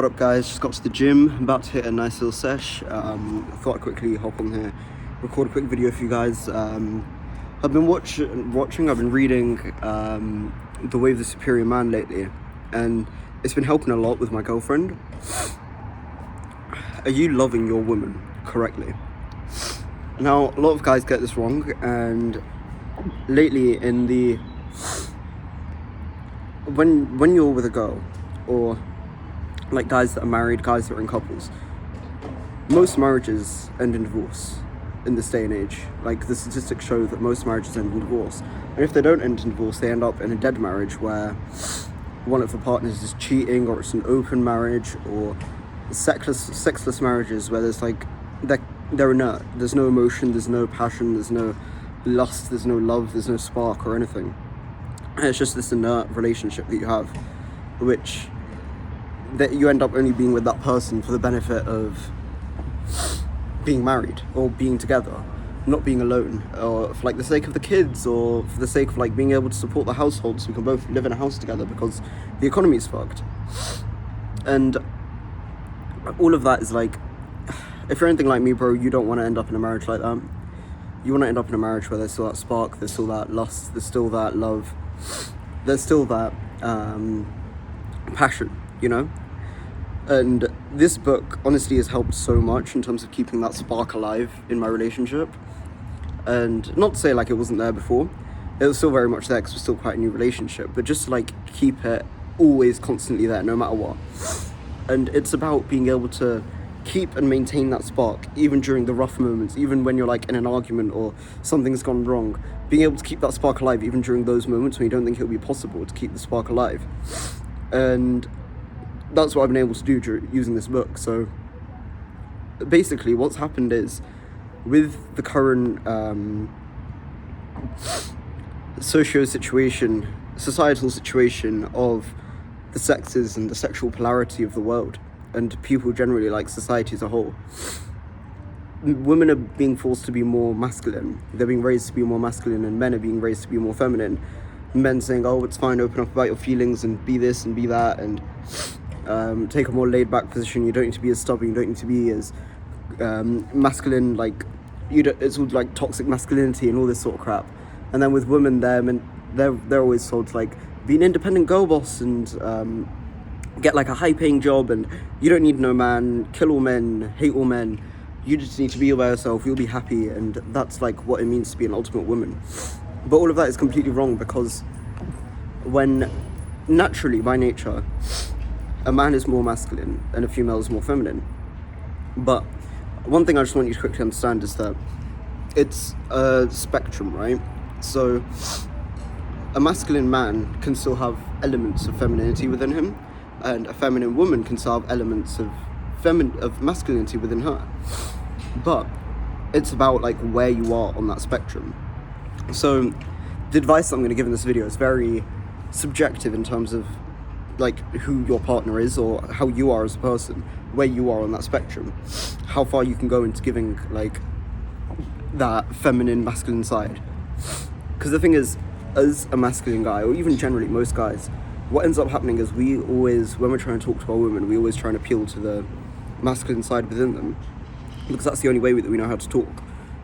What up guys, just got to the gym, about to hit a nice little sesh. Thought I'd quickly hop on here, record a quick video for you guys. I've been I've been reading The Way of the Superior Man lately, and it's been helping a lot with my girlfriend. Are you loving your woman correctly? Now, a lot of guys get this wrong, and lately when you're with a girl, or like guys that are married, guys that are in couples, most marriages end in divorce in this day and age. Like, the statistics show that most marriages end in divorce, and if they don't end in divorce, they end up in a dead marriage where one of the partners is cheating, or it's an open marriage, or sexless marriages where there's like they're inert. There's no emotion, there's no passion, there's no lust, there's no love, there's no spark or anything. And it's just this inert relationship that you have, which that you end up only being with that person for the benefit of being married or being together, not being alone, or for like the sake of the kids, or for the sake of like being able to support the household so we can both live in a house together, because the economy is fucked. And all of that is like, if you're anything like me, bro, you don't want to end up in a marriage like that. You want to end up in a marriage where there's still that spark, there's still that lust, there's still that love, there's still that passion, you know? And this book honestly has helped so much in terms of keeping that spark alive in my relationship. And not to say like it wasn't there before, it was still very much there because it was still quite a new relationship, but just to like keep it always constantly there no matter what. And it's about being able to keep and maintain that spark even during the rough moments, even when you're like in an argument or something's gone wrong, being able to keep that spark alive even during those moments when you don't think it'll be possible to keep the spark alive. And that's what I've been able to do using this book. So basically what's happened is, with the current societal situation of the sexes and the sexual polarity of the world, and people generally, like society as a whole, women are being forced to be more masculine. They're being raised to be more masculine, and men are being raised to be more feminine. Men saying, oh, it's fine, open up about your feelings and be this and be that, and take a more laid-back position. You don't need to be as stubborn, you don't need to be as masculine, like it's all like toxic masculinity and all this sort of crap. And then with women, they're always told to like be an independent girl boss and get like a high-paying job, and you don't need no man, kill all men, hate all men, you just need to be by yourself, you'll be happy. And that's like what it means to be an ultimate woman. But all of that is completely wrong, because when naturally, by nature, a man is more masculine and a female is more feminine. But one thing I just want you to quickly understand is that it's a spectrum, right? So a masculine man can still have elements of femininity within him, and a feminine woman can still have elements of masculinity within her. But it's about like where you are on that spectrum. So the advice that I'm going to give in this video is very subjective in terms of like who your partner is, or how you are as a person, where you are on that spectrum, how far you can go into giving like that feminine masculine side. Because the thing is, as a masculine guy, or even generally most guys, what ends up happening is we always, when we're trying to talk to our women, we always try and appeal to the masculine side within them, because that's the only way that we know how to talk.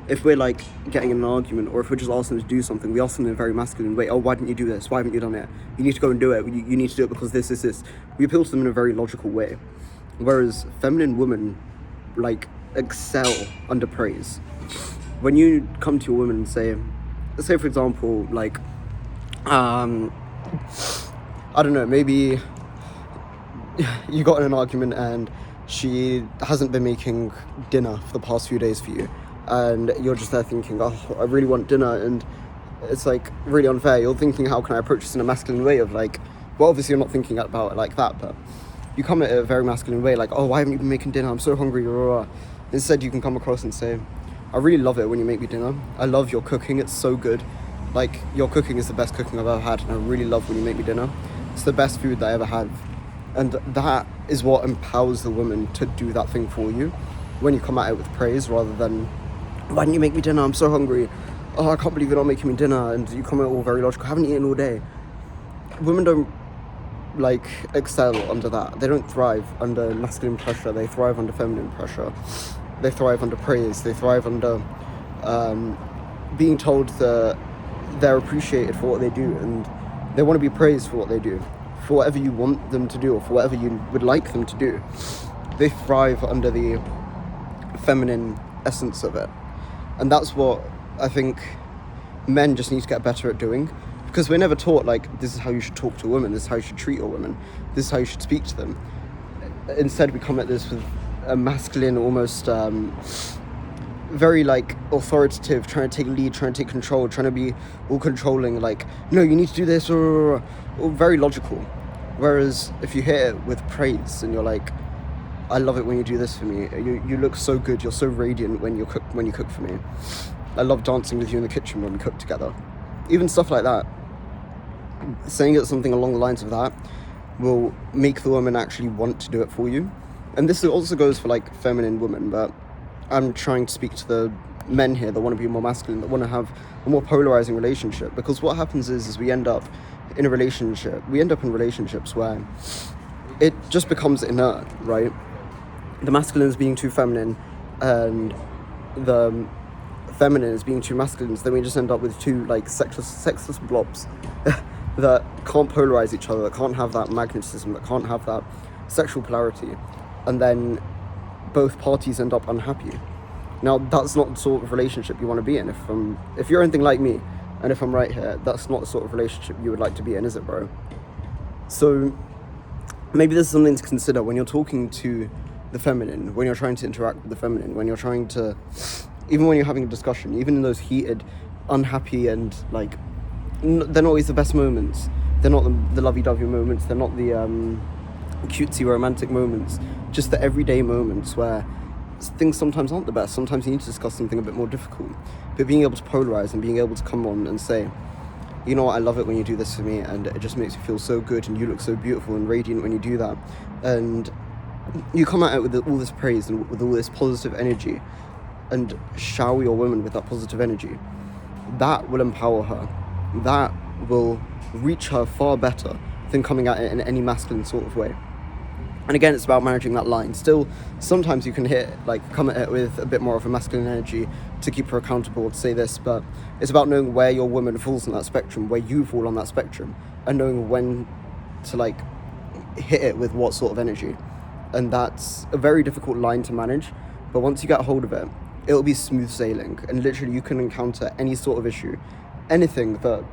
If we're like getting in an argument, or if we're just asking them to do something, we ask them in a very masculine way. Oh, why didn't you do this? Why haven't you done it? You need to go and do it. You need to do it because this. We appeal to them in a very logical way. Whereas feminine women like excel under praise. When you come to your woman and say for example, like, I don't know, maybe you got in an argument and she hasn't been making dinner for the past few days for you, and you're just there thinking, oh, I really want dinner, and it's like really unfair. You're thinking, how can I approach this in a masculine way of like, well, obviously you're not thinking about it like that, but you come at it a very masculine way, like, oh, why haven't you been making dinner? I'm so hungry. Instead, you can come across and say, I really love it when you make me dinner. I love your cooking, it's so good. Like, your cooking is the best cooking I've ever had, and I really love when you make me dinner. It's the best food that I ever had. And that is what empowers the woman to do that thing for you, when you come at it with praise, rather than, why didn't you make me dinner? I'm so hungry. Oh, I can't believe you're not making me dinner. And you come at it all very logical. I haven't eaten all day. Women don't like excel under that. They don't thrive under masculine pressure. They thrive under feminine pressure. They thrive under praise. They thrive under being told that they're appreciated for what they do, and they want to be praised for what they do, for whatever you want them to do, or for whatever you would like them to do. They thrive under the feminine essence of it. And that's what I think men just need to get better at doing, because we're never taught, like, this is how you should talk to a woman, this is how you should treat a woman, this is how you should speak to them. Instead, we come at this with a masculine, almost very, like, authoritative, trying to take lead, trying to take control, trying to be all controlling, like, no, you need to do this, or very logical. Whereas if you hit it with praise and you're like, I love it when you do this for me, you look so good, you're so radiant when you cook for me, I love dancing with you in the kitchen when we cook together, even stuff like that. Saying it something along the lines of that will make the woman actually want to do it for you. And this also goes for, like, feminine women, but I'm trying to speak to the men here that want to be more masculine, that want to have a more polarizing relationship. Because what happens is we end up in relationships where it just becomes inert, right? The masculine is being too feminine and the feminine is being too masculine, so then we just end up with two, like, sexless blobs that can't polarize each other, that can't have that magnetism, that can't have that sexual polarity, and then both parties end up unhappy. Now, that's not the sort of relationship you want to be in. If you're anything like me, and if I'm right here, that's not the sort of relationship you would like to be in, is it, bro? So maybe this is something to consider when you're talking to the feminine, when you're trying to interact with the feminine, when you're trying to, even when you're having a discussion, even in those heated, unhappy, and, like, they're not always the best moments. They're not the lovey-dovey moments. They're not the cutesy romantic moments. Just the everyday moments where things sometimes aren't the best. Sometimes you need to discuss something a bit more difficult. But being able to polarize and being able to come on and say, you know what, I love it when you do this for me, and it just makes me feel so good, and you look so beautiful and radiant when you do that. And you come at it with all this praise and with all this positive energy, and shower your woman with that positive energy. That will empower her. That will reach her far better than coming at it in any masculine sort of way. And again, it's about managing that line. Still, sometimes you can come at it with a bit more of a masculine energy to keep her accountable, to say this, but it's about knowing where your woman falls on that spectrum, where you fall on that spectrum, and knowing when to, like, hit it with what sort of energy. And that's a very difficult line to manage, but once you get hold of it, it'll be smooth sailing, and literally you can encounter any sort of issue, anything that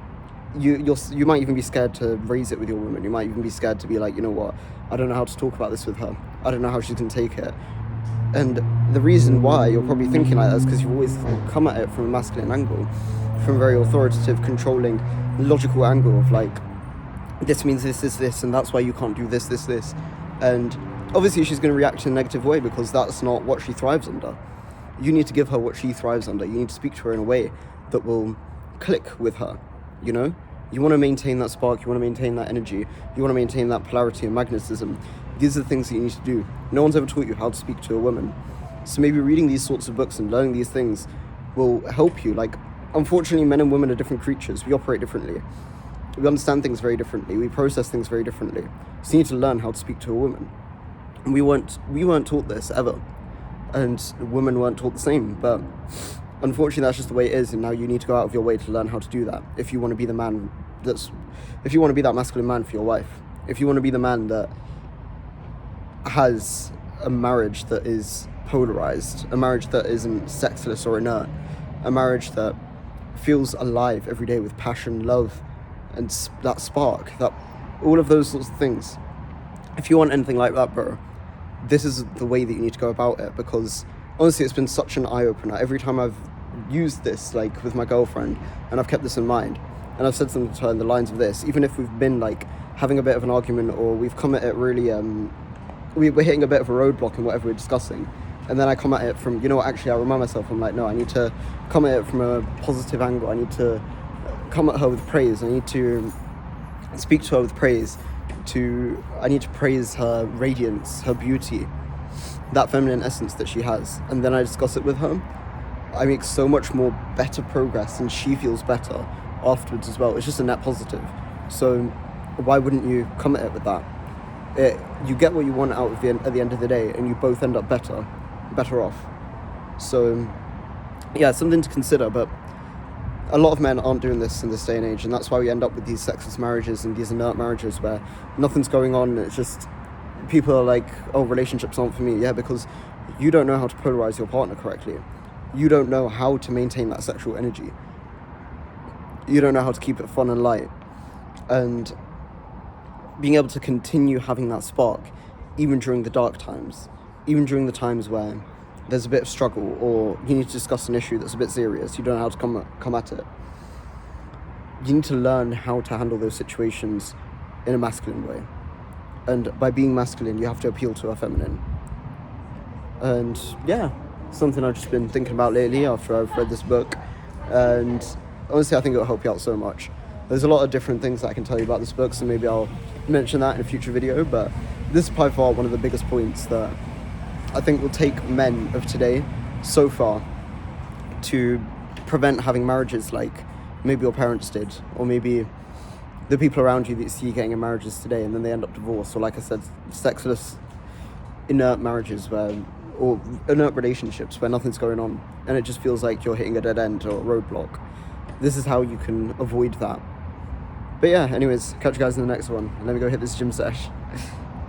you might even be scared to raise it with your woman. You might even be scared to be like, you know what, I don't know how to talk about this with her. I don't know how she's going to take it. And the reason why you're probably thinking like that is because you've always come at it from a masculine angle, from a very authoritative, controlling, logical angle of, like, this means this, and that's why you can't do this. And obviously she's going to react in a negative way because that's not what she thrives under. You need to give her what she thrives under. You need to speak to her in a way that will click with her, you know? You want to maintain that spark, you want to maintain that energy, you want to maintain that polarity and magnetism. These are the things that you need to do. No one's ever taught you how to speak to a woman. So maybe reading these sorts of books and learning these things will help you. Like, unfortunately, men and women are different creatures. We operate differently. We understand things very differently. We process things very differently. So you need to learn how to speak to a woman. And we weren't taught this ever. And women weren't taught the same. But unfortunately, that's just the way it is. And now you need to go out of your way to learn how to do that. If you want to be the man if you want to be that masculine man for your wife. If you want to be the man that has a marriage that is polarized, a marriage that isn't sexless or inert, a marriage that feels alive every day with passion, love, and that spark, that all of those sorts of things. If you want anything like that, bro, this is the way that you need to go about it, because honestly, it's been such an eye-opener. Every time I've used this, like, with my girlfriend, and I've kept this in mind, and I've said something to her in the lines of this, even if we've been, like, having a bit of an argument, or we've come at it really, we're hitting a bit of a roadblock in whatever we're discussing, and then I come at it from, you know what, actually, I remind myself, I'm like, no, I need to come at it from a positive angle. I need to come at her with praise. I need to speak to her with praise. I need to praise her radiance, her beauty, that feminine essence that she has, and then I discuss it with her. I make so much more better progress, and she feels better afterwards as well. It's just a net positive. So why wouldn't you come at it with that? You get what you want out of at the end of the day, and you both end up better off. So yeah, something to consider. But a lot of men aren't doing this in this day and age, and that's why we end up with these sexless marriages and these inert marriages where nothing's going on. It's just people are like, oh, relationships aren't for me. Yeah, because you don't know how to polarize your partner correctly. You don't know how to maintain that sexual energy. You don't know how to keep it fun and light, and being able to continue having that spark even during the dark times, even during the times where there's a bit of struggle or you need to discuss an issue that's a bit serious, you don't know how to come at it. You need to learn how to handle those situations in a masculine way. And by being masculine, you have to appeal to a feminine. And yeah, something I've just been thinking about lately after I've read this book. And honestly, I think it'll help you out so much. There's a lot of different things that I can tell you about this book, so maybe I'll mention that in a future video. But this is by far one of the biggest points that I think will take men of today so far to prevent having marriages like maybe your parents did, or maybe the people around you that you see getting in marriages today and then they end up divorced, or like I said, sexless, inert marriages or inert relationships where nothing's going on and it just feels like you're hitting a dead end or a roadblock. This is how you can avoid that. But yeah, anyways, catch you guys in the next one. Let me go hit this gym sesh.